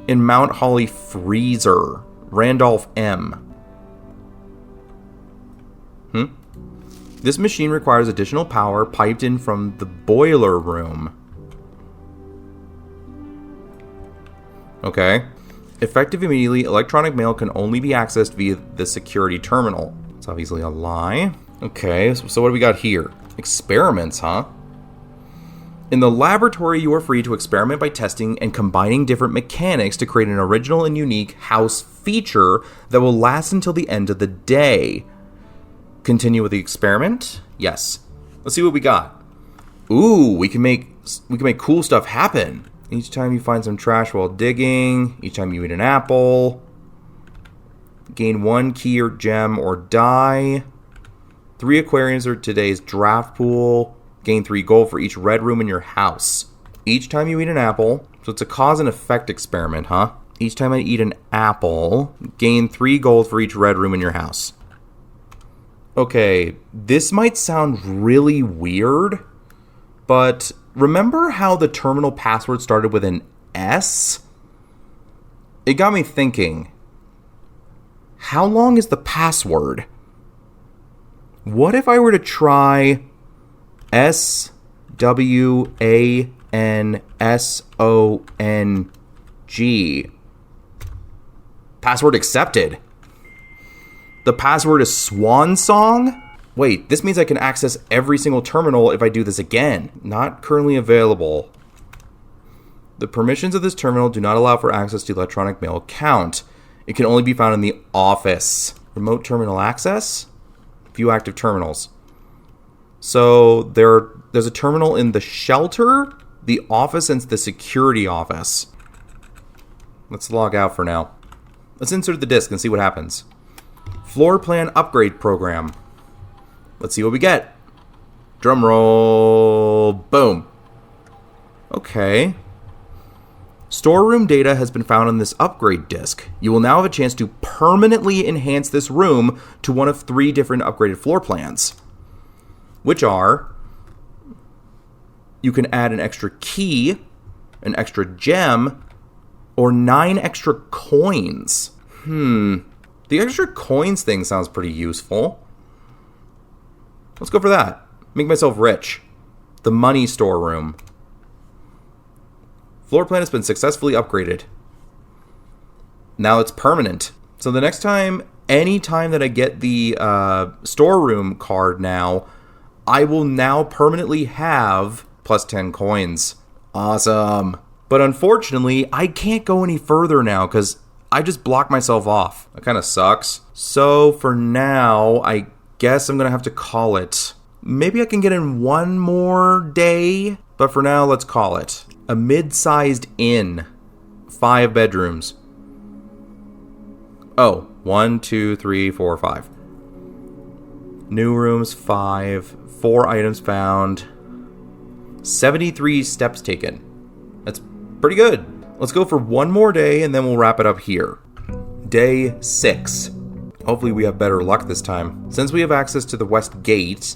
In Mount Holly freezer. Randolph M. This machine requires additional power piped in from the boiler room. Okay. Effective immediately, electronic mail can only be accessed via the security terminal. It's obviously a lie. Okay, so what do we got here? Experiments, huh? In the laboratory, you are free to experiment by testing and combining different mechanics to create an original and unique house feature that will last until the end of the day. Continue with the experiment? Yes. Let's see what we got. Ooh, we can make cool stuff happen. Each time you find some trash while digging, each time you eat an apple, gain 1 key or gem or die. 3 aquariums are today's draft pool. Gain 3 gold for each red room in your house. Each time you eat an apple, so it's a cause and effect experiment, huh? Each time I eat an apple, gain 3 gold for each red room in your house. Okay, this might sound really weird, but remember how the terminal password started with an S? It got me thinking, how long is the password? What if I were to try SWANSONG? Password accepted. The password is Swan Song? Wait, this means I can access every single terminal if I do this again. Not currently available. The permissions of this terminal do not allow for access to electronic mail account. It can only be found in the office. Remote terminal access? View active terminals. So there's a terminal in the shelter, the office, and the security office. Let's log out for now. Let's insert the disk and see what happens. Floor plan upgrade program. Let's see what we get. Drum roll. Boom. Okay. Storeroom data has been found on this upgrade disk. You will now have a chance to permanently enhance this room to one of 3 different upgraded floor plans. Which are, you can add an extra key, an extra gem, or 9 extra coins. The extra coins thing sounds pretty useful. Let's go for that. Make myself rich. The money storeroom. Floor plan has been successfully upgraded. Now it's permanent. So the next time, any time that I get the storeroom card now, I will now permanently have plus 10 coins. Awesome. But unfortunately, I can't go any further now because I just blocked myself off. That kind of sucks. So for now, I guess I'm going to have to call it. Maybe I can get in one more day, but for now, let's call it. A mid-sized inn. 5 bedrooms. Oh, 1, 2, 3, 4, 5. New rooms, 5. 4 items found. 73 steps taken. That's pretty good. Let's go for one more day and then we'll wrap it up here. Day 6. Hopefully we have better luck this time. Since we have access to the west gate,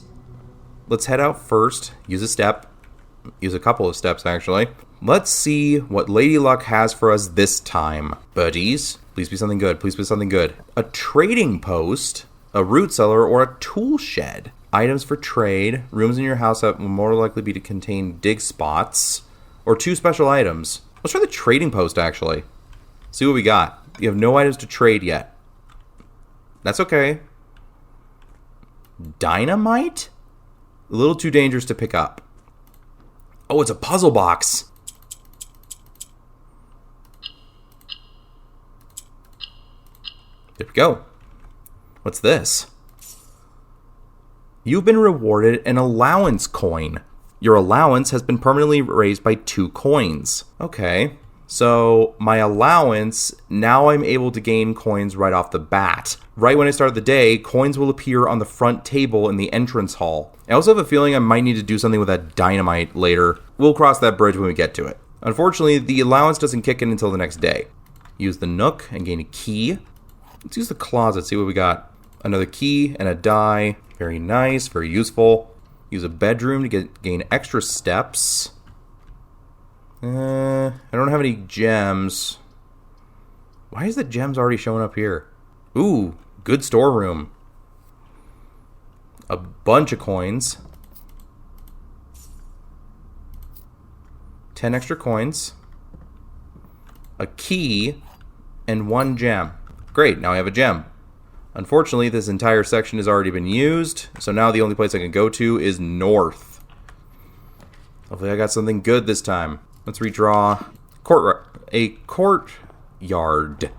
let's head out first. Use a step. Use a couple of steps, actually. Let's see what Lady Luck has for us this time. Buddies, please be something good. Please be something good. A trading post, a root cellar, or a tool shed. Items for trade. Rooms in your house that will more likely be to contain dig spots. Or 2 special items. Let's try the trading post, actually. See what we got. You have no items to trade yet. That's okay. Dynamite? A little too dangerous to pick up. Oh, it's a puzzle box. There we go. What's this? You've been rewarded an allowance coin. Your allowance has been permanently raised by 2 coins. Okay. So my allowance, now I'm able to gain coins right off the bat. Right when I start the day, coins will appear on the front table in the entrance hall. I also have a feeling I might need to do something with that dynamite later. We'll cross that bridge when we get to it. Unfortunately, the allowance doesn't kick in until the next day. Use the nook and gain a key. Let's use the closet, see what we got. Another key and a die. Very nice, very useful. Use a bedroom to gain extra steps. I don't have any gems. Why is the gems already showing up here? Ooh, good storeroom. A bunch of coins. 10 extra coins. A key. And 1 gem. Great, now I have a gem. Unfortunately, this entire section has already been used. So now the only place I can go to is north. Hopefully I got something good this time. Let's redraw a courtyard.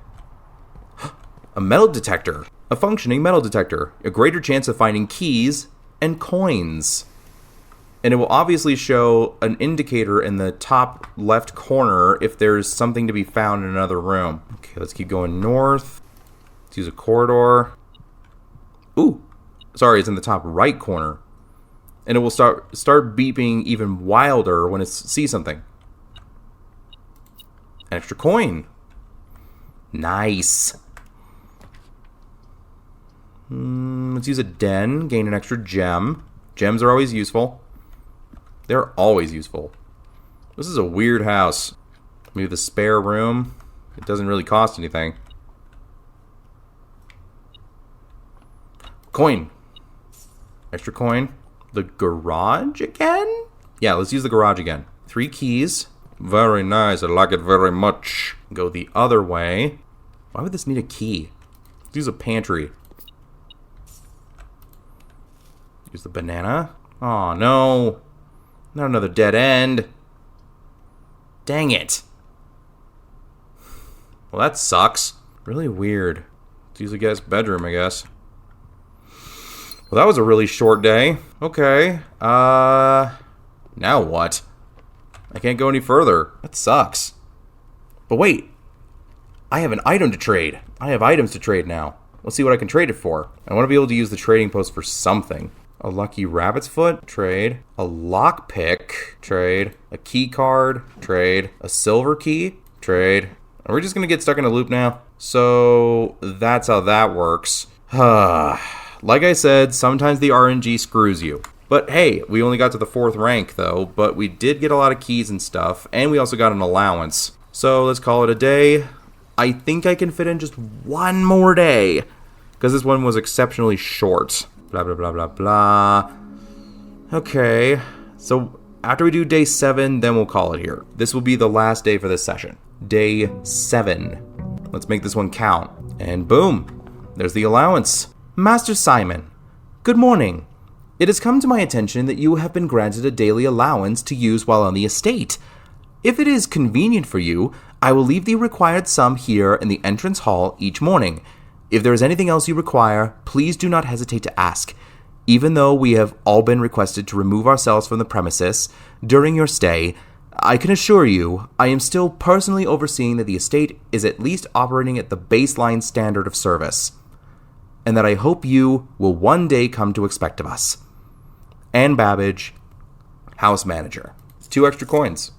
A metal detector. A functioning metal detector. A greater chance of finding keys and coins. And it will obviously show an indicator in the top left corner if there's something to be found in another room. Okay, let's keep going north. Let's use a corridor. Ooh, sorry, it's in the top right corner. And it will start beeping even wilder when it sees something. An extra coin. Nice. Let's use a den. Gain an extra gem. Gems are always useful. They're always useful. This is a weird house. Maybe the spare room. It doesn't really cost anything. Coin. Extra coin. The garage again? Yeah, let's use the garage again. 3 keys. Very nice. I like it very much. Go the other way. Why would this need a key? Let's use a pantry. Use the banana. Oh, no. Not another dead end. Dang it. Well, that sucks. Really weird. Let's use a guest bedroom, I guess. Well, that was a really short day. Okay. Now what? I can't go any further. That sucks. But wait. I have an item to trade. I have items to trade now. Let's see what I can trade it for. I want to be able to use the trading post for something. A lucky rabbit's foot, trade. A lockpick, trade. A key card, trade. A silver key, trade. Are we just going to get stuck in a loop now? So that's how that works. Like I said, sometimes the RNG screws you. But hey, we only got to the 4th rank though, but we did get a lot of keys and stuff, and we also got an allowance. So let's call it a day. I think I can fit in just one more day, because this one was exceptionally short. Blah, blah, blah, blah, blah. Okay, so after we do day 7, then we'll call it here. This will be the last day for this session. Day 7. Let's make this one count. And boom, there's the allowance. Master Simon, good morning. It has come to my attention that you have been granted a daily allowance to use while on the estate. If it is convenient for you, I will leave the required sum here in the entrance hall each morning. If there is anything else you require, please do not hesitate to ask. Even though we have all been requested to remove ourselves from the premises during your stay, I can assure you I am still personally overseeing that the estate is at least operating at the baseline standard of service, and that I hope you will one day come to expect of us. Anne Babbage, House Manager. 2 extra coins.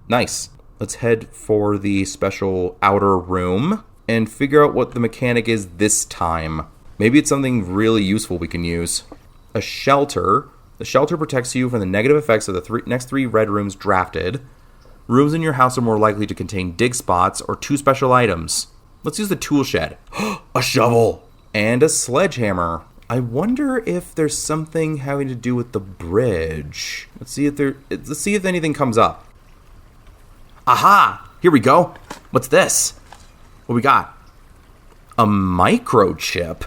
Nice. Let's head for the special outer room and figure out what the mechanic is this time. Maybe it's something really useful we can use. A shelter. The shelter protects you from the negative effects of the next 3 red rooms drafted. Rooms in your house are more likely to contain dig spots or 2 special items. Let's use the tool shed. A shovel! And a sledgehammer. I wonder if there's something having to do with the bridge. Let's see if anything comes up. Aha! Here we go. What's this? What we got? A microchip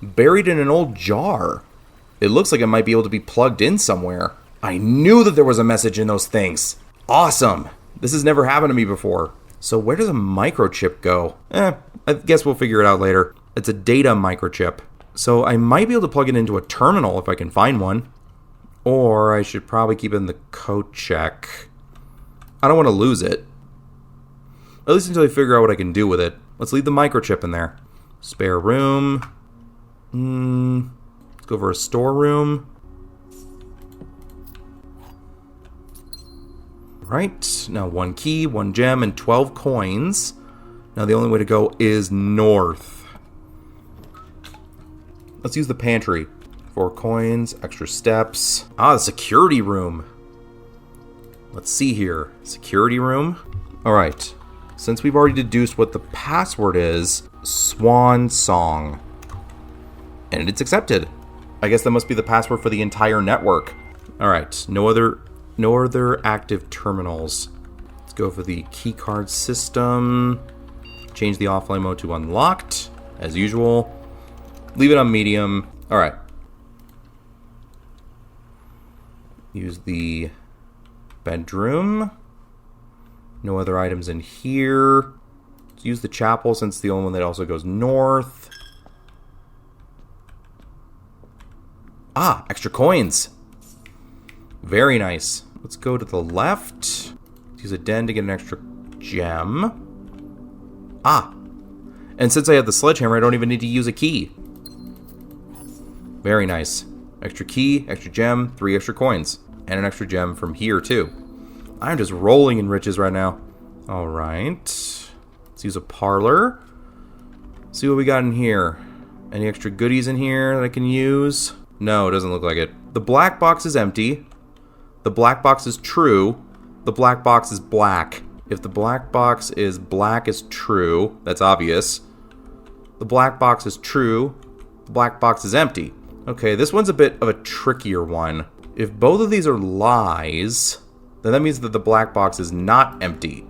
buried in an old jar. It looks like it might be able to be plugged in somewhere. I knew that there was a message in those things. Awesome. This has never happened to me before. So where does a microchip go? I guess we'll figure it out later. It's a data microchip. So I might be able to plug it into a terminal if I can find one. Or I should probably keep it in the code check. I don't want to lose it. At least until I figure out what I can do with it. Let's leave the microchip in there. Spare room. Let's go for a storeroom. Right. Now 1 key, 1 gem, and 12 coins. Now the only way to go is north. Let's use the pantry. 4 coins, extra steps. The security room. Let's see here. Security room. Alright. Since we've already deduced what the password is, Swan Song. And it's accepted. I guess that must be the password for the entire network. Alright. No other active terminals. Let's go for the keycard system. Change the offline mode to unlocked, as usual. Leave it on medium. Alright. Use the bedroom. No other items in here. Let's use the chapel since it's the only one that also goes north. Extra coins. Very nice. Let's go to the left. Let's use a den to get an extra gem. And since I have the sledgehammer, I don't even need to use a key. Very nice. Extra key, extra gem, 3 extra coins. And an extra gem from here, too. I'm just rolling in riches right now. Alright. Let's use a parlor. See what we got in here. Any extra goodies in here that I can use? No, it doesn't look like it. The black box is empty. The black box is true. The black box is black. If the black box is black is true, that's obvious. The black box is true. The black box is empty. Okay, this one's a bit of a trickier one. If both of these are lies, then that means that the black box is not empty.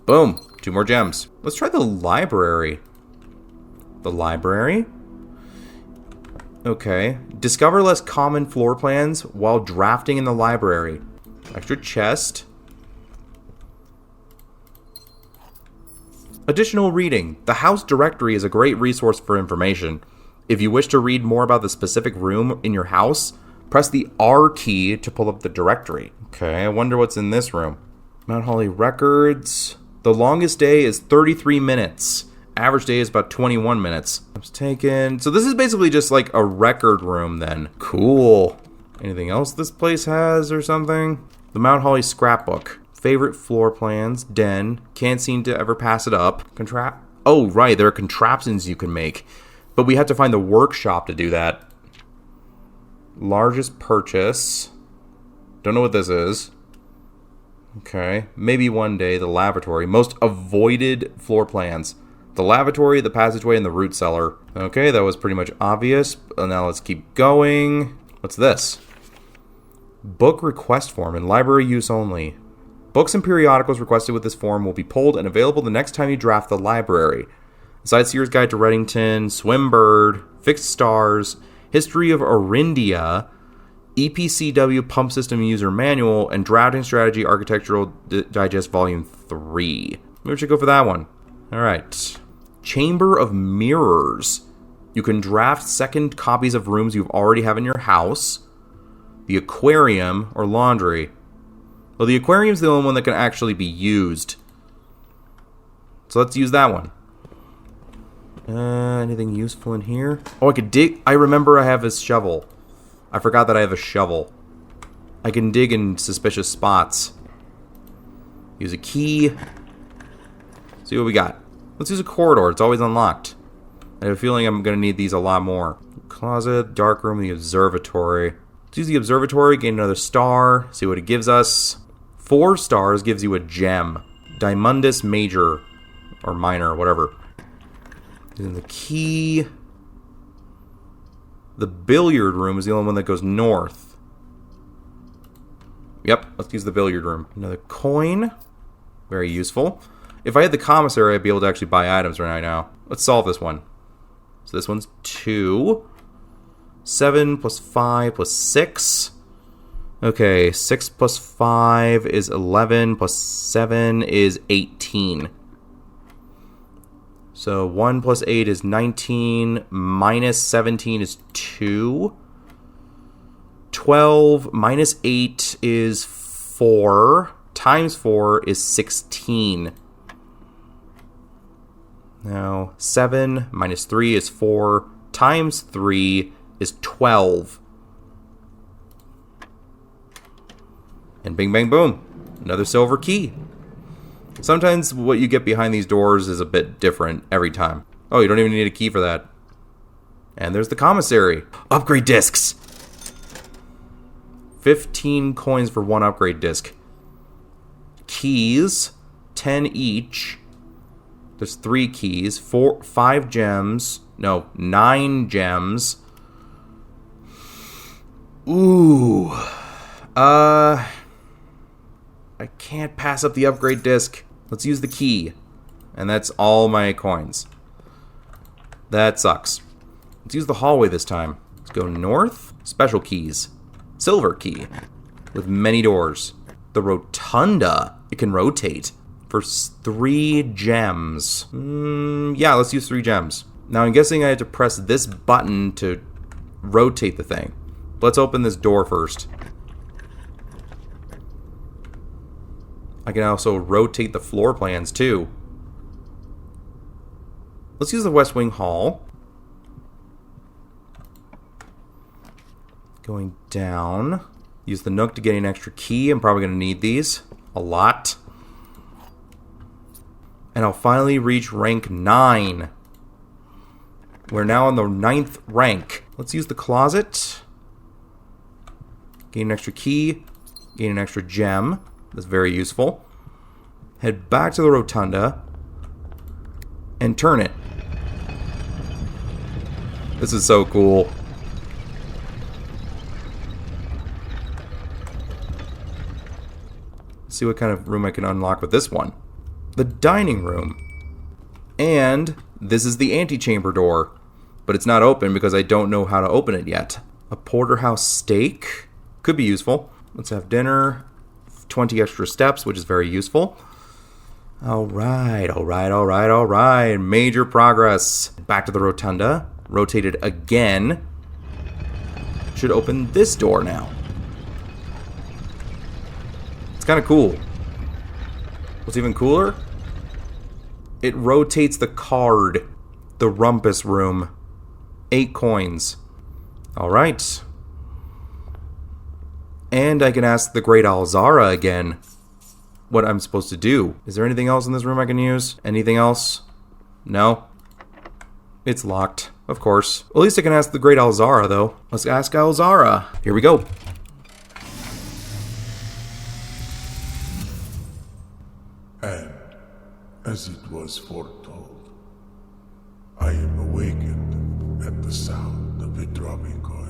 Boom. 2 more gems. Let's try the library. The library? Okay. Discover less common floor plans while drafting in the library. Extra chest. Additional reading. The house directory is a great resource for information. If you wish to read more about the specific room in your house, press the R key to pull up the directory. Okay, I wonder what's in this room. Mount Holly records. The longest day is 33 minutes. Average day is about 21 minutes. I was taken. So this is basically just like a record room then. Cool. Anything else this place has or something? The Mount Holly scrapbook. Favorite floor plans. Den. Can't seem to ever pass it up. Oh, right. There are contraptions you can make. But we have to find the workshop to do that. Largest purchase. Don't know what this is. Okay. Maybe one day. The lavatory. Most avoided floor plans. The lavatory, the passageway, and the root cellar. Okay, that was pretty much obvious. Now let's keep going. What's this? Book request form and library use only. Books and periodicals requested with this form will be pulled and available the next time you draft the library. Sightseer's Guide to Reddington, Swimbird, Fixed Stars, History of Orindia, EPCW Pump System User Manual, and Drafting Strategy Architectural Digest Volume 3. Maybe we should go for that one. Alright. Chamber of Mirrors. You can draft second copies of rooms you already have in your house. The aquarium or laundry. Well, the aquarium's the only one that can actually be used. So let's use that one. Anything useful in here? Oh, I could dig. I remember I have this shovel. I forgot that I have a shovel. I can dig in suspicious spots. Use a key. See what we got. Let's use a corridor. It's always unlocked. I have a feeling I'm going to need these a lot more. Closet, dark room, the observatory. Let's use the observatory, gain another star, see what it gives us. 4 stars gives you a gem. Diamondus Major. Or Minor, whatever. Using the key. The billiard room is the only one that goes north. Yep, let's use the billiard room. Another coin. Very useful. If I had the commissary, I'd be able to actually buy items right now. Let's solve this one. So this one's 2. 7 plus 5 plus 6. Okay, 6 plus 5 is 11, plus 7 is 18. So 1 plus 8 is 19, minus 17 is 2. 12 minus 8 is 4, times 4 is 16. Now, 7 minus 3 is 4, times 3 is 12. And bing, bang, boom. Another silver key. Sometimes what you get behind these doors is a bit different every time. Oh, you don't even need a key for that. And there's the commissary. Upgrade discs. 15 coins for 1 upgrade disc. Keys, 10 each. There's 3 keys, 5 gems. No, 9 gems. Ooh. I can't pass up the upgrade disc. Let's use the key. And that's all my coins. That sucks. Let's use the hallway this time. Let's go north. Special keys. Silver key. With many doors. The rotunda. It can rotate. For 3 gems. Yeah, let's use 3 gems. Now I'm guessing I have to press this button to rotate the thing. Let's open this door first. I can also rotate the floor plans too. Let's use the West Wing Hall. Going down. Use the Nook to get an extra key. I'm probably going to need these a lot. And I'll finally reach rank 9. We're now on the 9th rank. Let's use the closet. Gain an extra key. Gain an extra gem. That's very useful. Head back to the rotunda. And turn it. This is so cool. Let's see what kind of room I can unlock with this one. The dining room. And this is the antechamber door. But it's not open because I don't know how to open it yet. A porterhouse steak. Could be useful. Let's have dinner. 20 extra steps, which is very useful. Alright. Major progress. Back to the rotunda. Rotated again. Should open this door now. It's kind of cool. What's even cooler? It rotates the card. The rumpus room. 8 coins. Alright. And I can ask the Great Alzara again what I'm supposed to do. Is there anything else in this room I can use? Anything else? No? It's locked, of course. At least I can ask the Great Alzara, though. Let's ask Alzara. Here we go. And, as it was foretold, I am awakened at the sound of a dropping coin.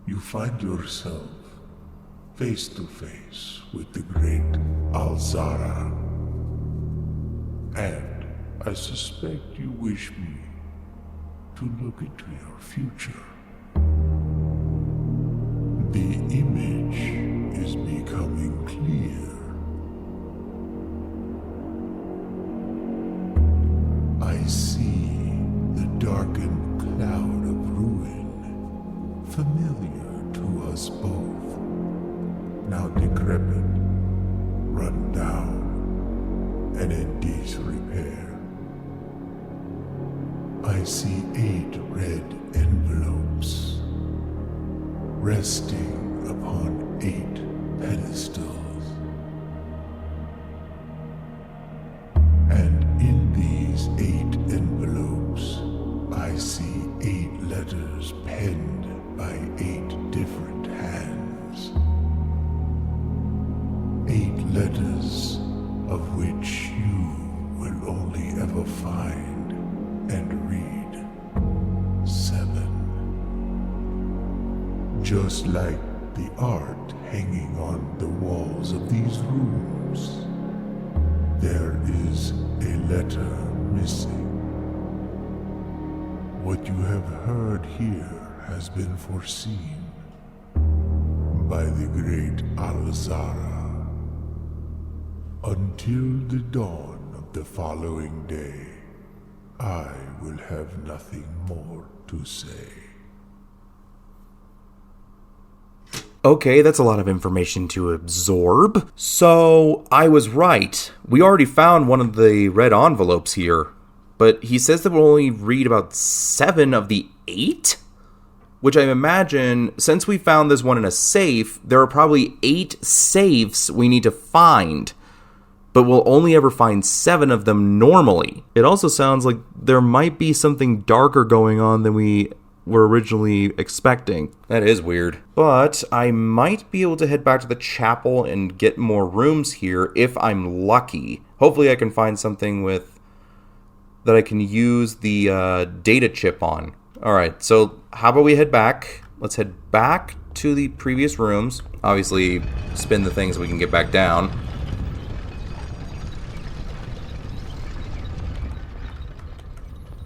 You find yourself face to face with the great Alzara. And I suspect you wish me to look into your future. The image is becoming clear. I see the darkened cloud of ruin, familiar to us both, now decrepit, run down, and in disrepair. I see 8 red envelopes, resting upon 8 pedestals. And in these 8 envelopes, I see 8 letters penned by 8 different hands. 8 letters of which you will only ever find and read 7. Just like the art hanging on the walls of these rooms, there is a letter missing. What you have heard here has been foreseen by the great Al-Zara. Until the dawn of the following day, I will have nothing more to say. Okay, that's a lot of information to absorb. So, I was right. We already found one of the red envelopes here. But he says that we'll only read about 7 of the 8? Which I imagine, since we found this one in a safe, there are probably 8 safes we need to find. But we'll only ever find 7 of them normally. It also sounds like there might be something darker going on than we were originally expecting. That is weird. But I might be able to head back to the chapel and get more rooms here if I'm lucky. Hopefully I can find something that I can use the data chip on. Alright, so how about we head back? Let's head back to the previous rooms. Obviously, spin the thing so we can get back down.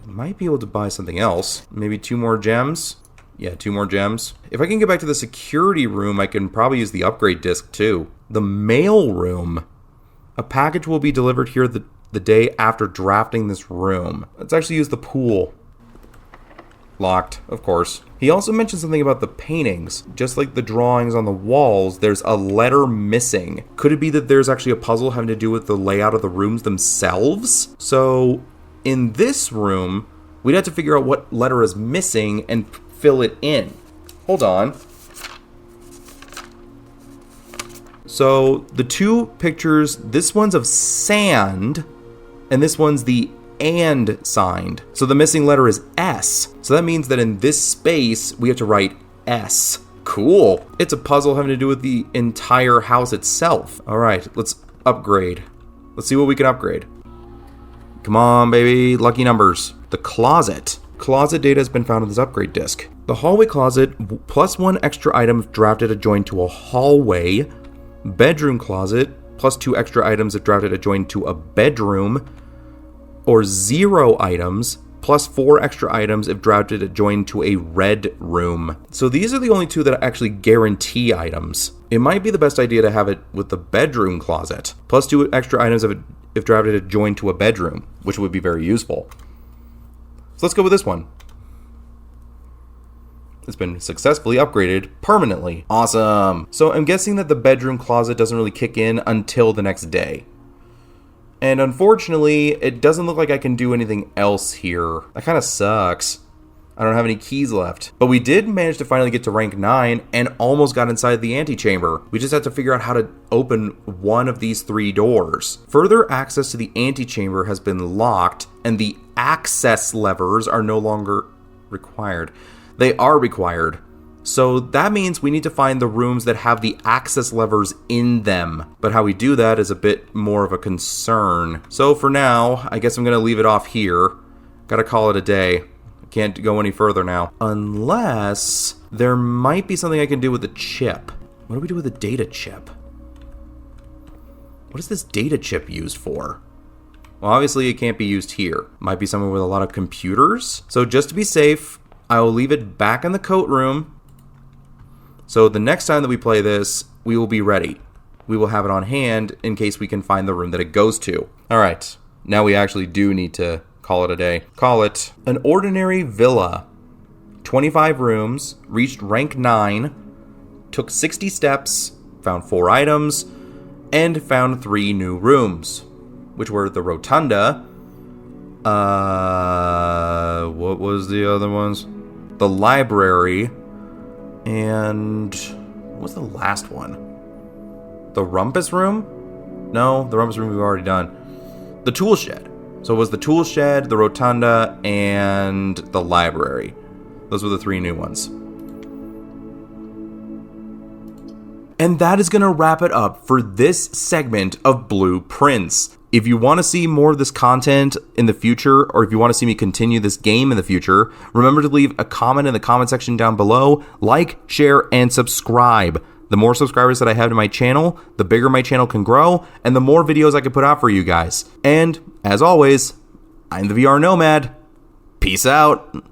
Might be able to buy something else. Maybe 2 more gems. Yeah, 2 more gems. If I can get back to the security room, I can probably use the upgrade disc too. The mail room. A package will be delivered here the day after drafting this room. Let's actually use the pool. Locked, of course. He also mentioned something about the paintings. Just like the drawings on the walls, there's a letter missing. Could it be that there's actually a puzzle having to do with the layout of the rooms themselves? So, in this room, we'd have to figure out what letter is missing and fill it in. Hold on. So, the 2 pictures, this one's of sand, and this one's the and signed. So the missing letter is S. So that means that in this space, we have to write S. Cool. It's a puzzle having to do with the entire house itself. All right, let's upgrade. Let's see what we can upgrade. Come on, baby. Lucky numbers. The closet. Closet data has been found in this upgrade disc. The hallway closet, plus 1 extra item if drafted adjoined to a hallway. Bedroom closet, plus 2 extra items if drafted adjoined to a bedroom. Or 0 items, plus 4 extra items if drafted adjoined to a red room. So these are the only 2 that actually guarantee items. It might be the best idea to have it with the bedroom closet, plus 2 extra items if drafted adjoined to a bedroom, which would be very useful. So let's go with this one. It's been successfully upgraded permanently. Awesome. So I'm guessing that the bedroom closet doesn't really kick in until the next day. And unfortunately, it doesn't look like I can do anything else here. That kind of sucks. I don't have any keys left. But we did manage to finally get to rank 9 and almost got inside the antechamber. We just have to figure out how to open one of these 3 doors. Further access to the antechamber has been locked, and the access levers are no longer required. They are required. So that means we need to find the rooms that have the access levers in them. But how we do that is a bit more of a concern. So for now, I guess I'm going to leave it off here. Gotta call it a day. I can't go any further now. Unless there might be something I can do with the chip. What do we do with the data chip? What is this data chip used for? Well, obviously it can't be used here. Might be somewhere with a lot of computers. So just to be safe, I will leave it back in the coat room. So the next time that we play this, we will be ready. We will have it on hand in case we can find the room that it goes to. All right, now we actually do need to call it a day. Call it an ordinary villa. 25 rooms, reached rank 9, took 60 steps, found 4 items, and found 3 new rooms, which were the rotunda. What was the other ones? The library, And what was the last one? The rumpus room? No, the rumpus room we've already done. The tool shed. So it was the tool shed, the rotunda, and the library. Those were the 3 new ones. And that is going to wrap it up for this segment of Blueprints. If you want to see more of this content in the future, or if you want to see me continue this game in the future, remember to leave a comment in the comment section down below, like, share, and subscribe. The more subscribers that I have to my channel, the bigger my channel can grow, and the more videos I can put out for you guys. And, as always, I'm the VR Nomad. Peace out.